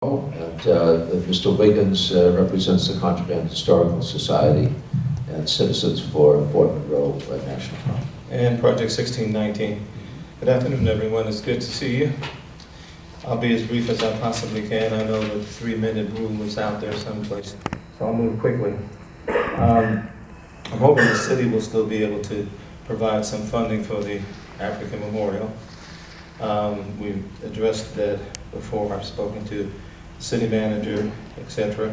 And Mr. Wiggins represents the Contraband Historical Society and Citizens for Fort Monroe National Park. And Project 1619. Good afternoon, everyone. It's good to see you. I'll be as brief as I possibly can. I know the 3-minute rule is out there someplace, so I'll move quickly. I'm hoping the city will still be able to provide some funding for the African Memorial. We've addressed that before. I've spoken to the city manager, etc.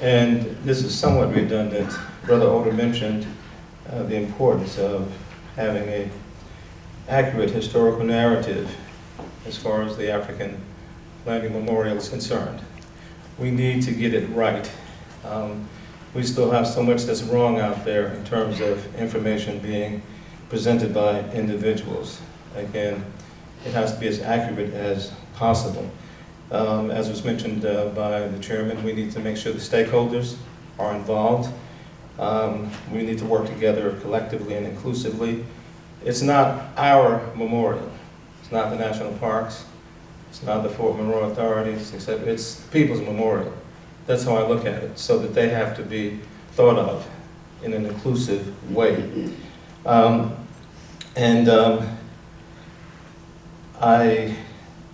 And this is somewhat redundant. Brother Oda mentioned the importance of having an accurate historical narrative as far as the African Landing Memorial is concerned. We need to get it right. We still have so much that's wrong out there in terms of information being presented by individuals. Again, it has to be as accurate as possible. As was mentioned by the chairman, we need to make sure the stakeholders are involved. We need to work together collectively and inclusively. It's not our memorial. It's not the national parks. It's not the Fort Monroe authorities, except it's the people's memorial. That's how I look at it, so that they have to be thought of in an inclusive way. I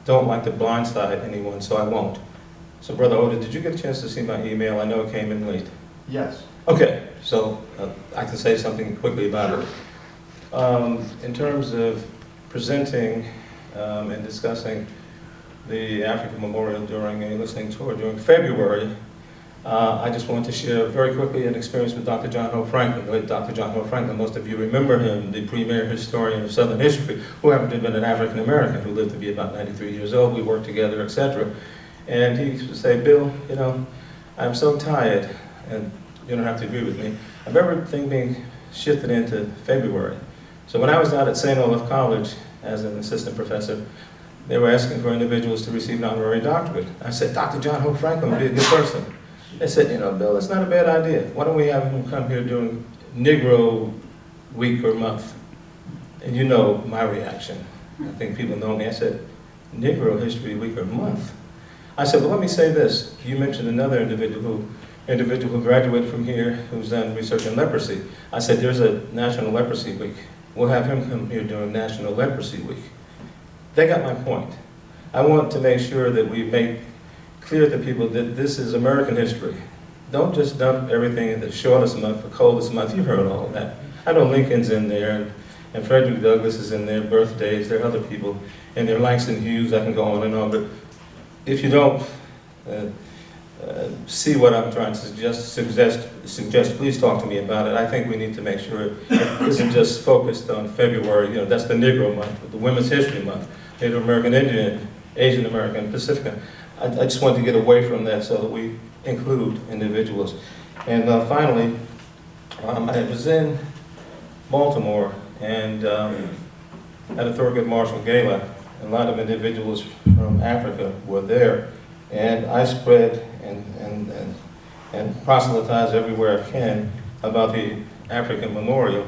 don't like to blindside anyone, so I won't. So Brother Oda, did you get a chance to see my email? I know it came in late. Yes. Okay, so I can say something quickly about it. In terms of presenting and discussing the African Memorial during a listening tour during February, I just want to share very quickly an experience with Dr. John Hope Franklin. With Dr. John Hope Franklin, most of you remember him, the premier historian of Southern history, who happened to have been an African American who lived to be about 93 years old. We worked together, etc. And he used to say, Bill, you know, I'm so tired, and you don't have to agree with me, of everything being shifted into February. So when I was out at St. Olaf College as an assistant professor, they were asking for individuals to receive an honorary doctorate. I said, Dr. John Hope Franklin would be a good person. They said, you know, Bill, that's not a bad idea. Why don't we have him come here during Negro week or month? And you know my reaction. I think people know me. I said, Negro history week or month? I said, well, let me say this. You mentioned another individual who graduated from here who's done research on leprosy. I said, there's a National Leprosy Week. We'll have him come here during National Leprosy Week. They got my point. I want to make sure that we make clear to people that this is American history. Don't just dump everything in the shortest month, the coldest month. You've heard all of that. I know Lincoln's in there, and Frederick Douglass is in there, birthdays, there are other people, and there are Langston Hughes, I can go on and on, but if you don't see what I'm trying to suggest, please talk to me about it. I think we need to make sure it isn't just focused on February. You know, that's the Negro month, the Women's History Month, Native American Indian, Asian American, Pacific. I just want to get away from that so that we include individuals. And finally, I was in Baltimore and at a Thurgood Marshall Gala. A lot of individuals from Africa were there, and I spread and proselytize everywhere I can about the African Memorial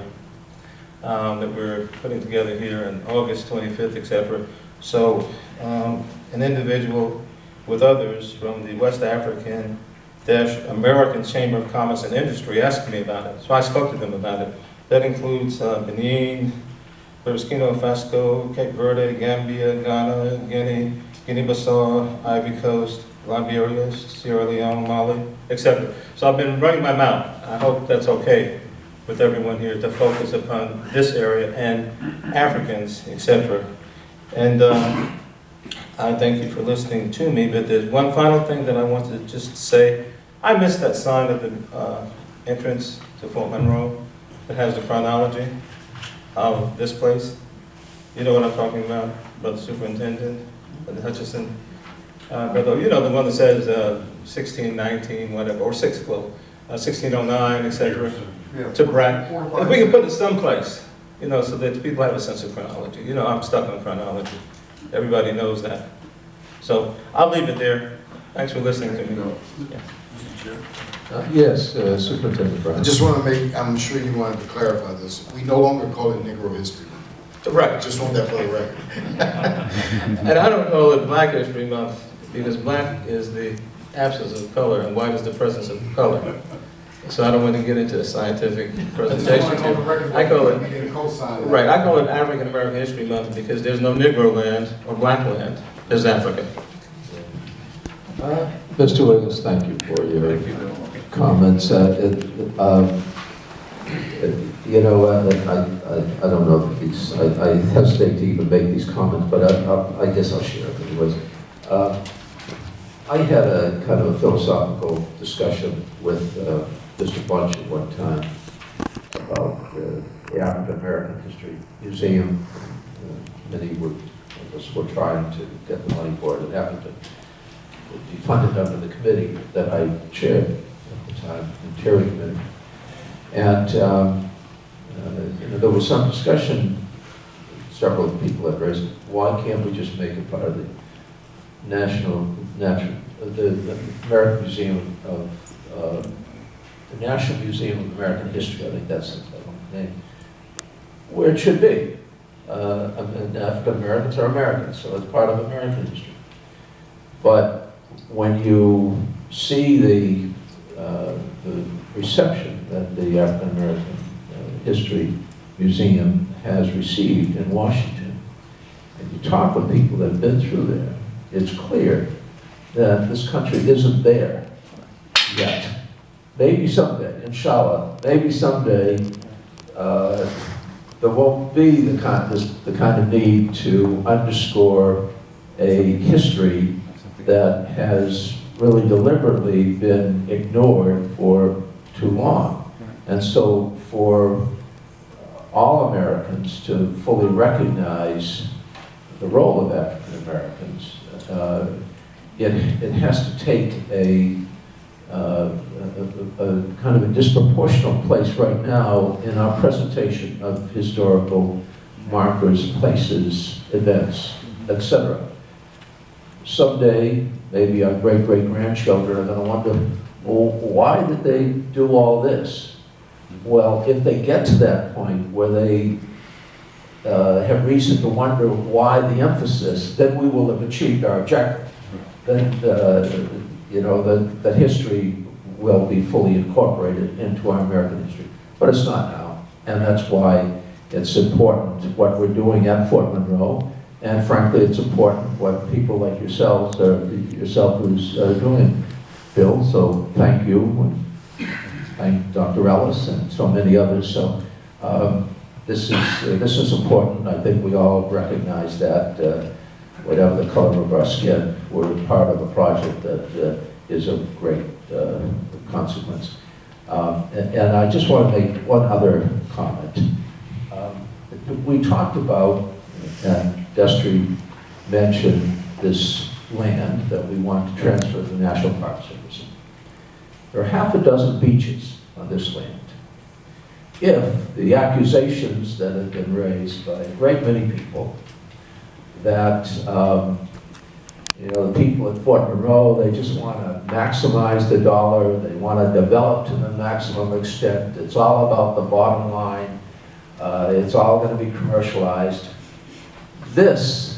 that we're putting together here on August 25th, etc. So an individual with others from the West African-American Chamber of Commerce and Industry asked me about it. So I spoke to them about it. That includes Benin, Burkina Faso, Cape Verde, Gambia, Ghana, Guinea-Bissau, Ivory Coast, Liberia, Sierra Leone, Mali, etc. So I've been running my mouth. I hope that's okay with everyone here to focus upon this area and Africans, etc. And I thank you for listening to me, but there's one final thing that I want to just say. I missed that sign at the entrance to Fort Monroe that has the chronology of this place. You know what I'm talking about, Brother Superintendent, Brother Hutchison? Brother, you know the one that says 1619, whatever, or 1609, etc. Yeah. To brag. If we can put it someplace, you know, so that people have a sense of chronology. You know, I'm stuck on chronology. Everybody knows that. So I'll leave it there. Thanks for listening to me. Yeah. Yes, Superintendent Brown. I just want to make, I'm sure you wanted to clarify this. We no longer call it Negro History Month. Right. Just want that for the record. And I don't know if Black History Month because black is the absence of color and white is the presence of color. So I don't want to get into a scientific presentation here. I call it, right, I call it African American History Month because there's no Negro land or black land, there's Africa. Mr. Wiggins, thank you for your comments. You know, I don't know if these, I hesitate to even make these comments, but I guess I'll share it anyways. I had a kind of a philosophical discussion with Mr. Bunch at one time about the African American History Museum. Many of us were trying to get the money for it. It happened to be funded under the committee that I chaired at the time, the Terry Committee. And you know, there was some discussion, several people had raised, why can't we just make it part of the the American Museum of, the National Museum of American History, I think that's the name, where it should be. African Americans are Americans, so it's part of American history. But when you see the reception that the African American History Museum has received in Washington, and you talk with people that have been through there, it's clear that this country isn't there yet. Maybe someday, inshallah, maybe someday there won't be the kind of need to underscore a history that has really deliberately been ignored for too long. And so for all Americans to fully recognize the role of African Americans, it has to take a kind of a disproportionate place right now in our presentation of historical markers, places, events, etc. Someday, maybe our great-great-grandchildren are going to wonder, well, why did they do all this? Well, if they get to that point where they have reason to wonder why the emphasis, then we will have achieved our objective. Then, you know, that history will be fully incorporated into our American history. But it's not now, and that's why it's important what we're doing at Fort Monroe, and frankly, it's important what people like yourselves, yourself who's doing, Bill, so thank you, and thank Dr. Ellis and so many others. So this is important. I think we all recognize that whatever the color of our skin, we're part of a project that is of great consequence. And I just want to make one other comment. We talked about, and Destry mentioned this land that we want to transfer to the National Park Service. There are half a dozen beaches on this land. If the accusations that have been raised by a great many people that you know, the people at Fort Monroe, they just want to maximize the dollar, they want to develop to the maximum extent, it's all about the bottom line, it's all going to be commercialized. This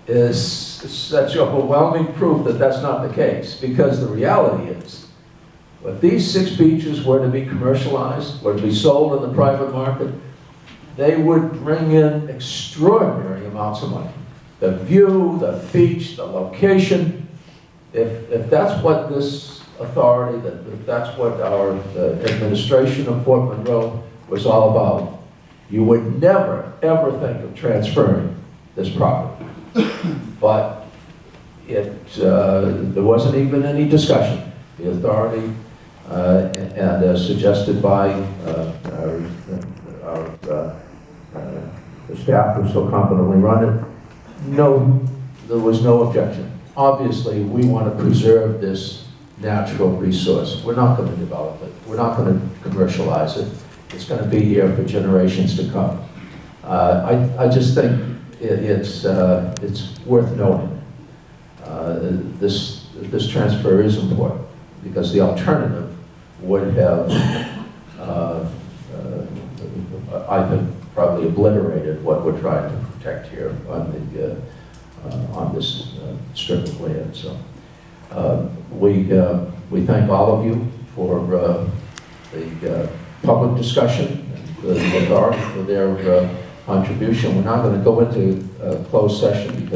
is such overwhelming proof that that's not the case, because the reality is, if these 6 beaches were to be commercialized, were to be sold in the private market, they would bring in extraordinary amounts of money. The view, the beach, the location, if that's what this authority, if that's what our administration of Fort Monroe was all about, you would never, ever think of transferring this property. But there wasn't even any discussion. The authority, and suggested by the staff who so competently run it, no, there was no objection. Obviously, we want to preserve this natural resource. We're not going to develop it. We're not going to commercialize it. It's going to be here for generations to come. I just think it's worth noting. This transfer is important because the alternative would have, I think, probably obliterated what we're trying to protect here on on this strip of land. So we thank all of you for the public discussion and the authority for their contribution. We're now going to go into closed session because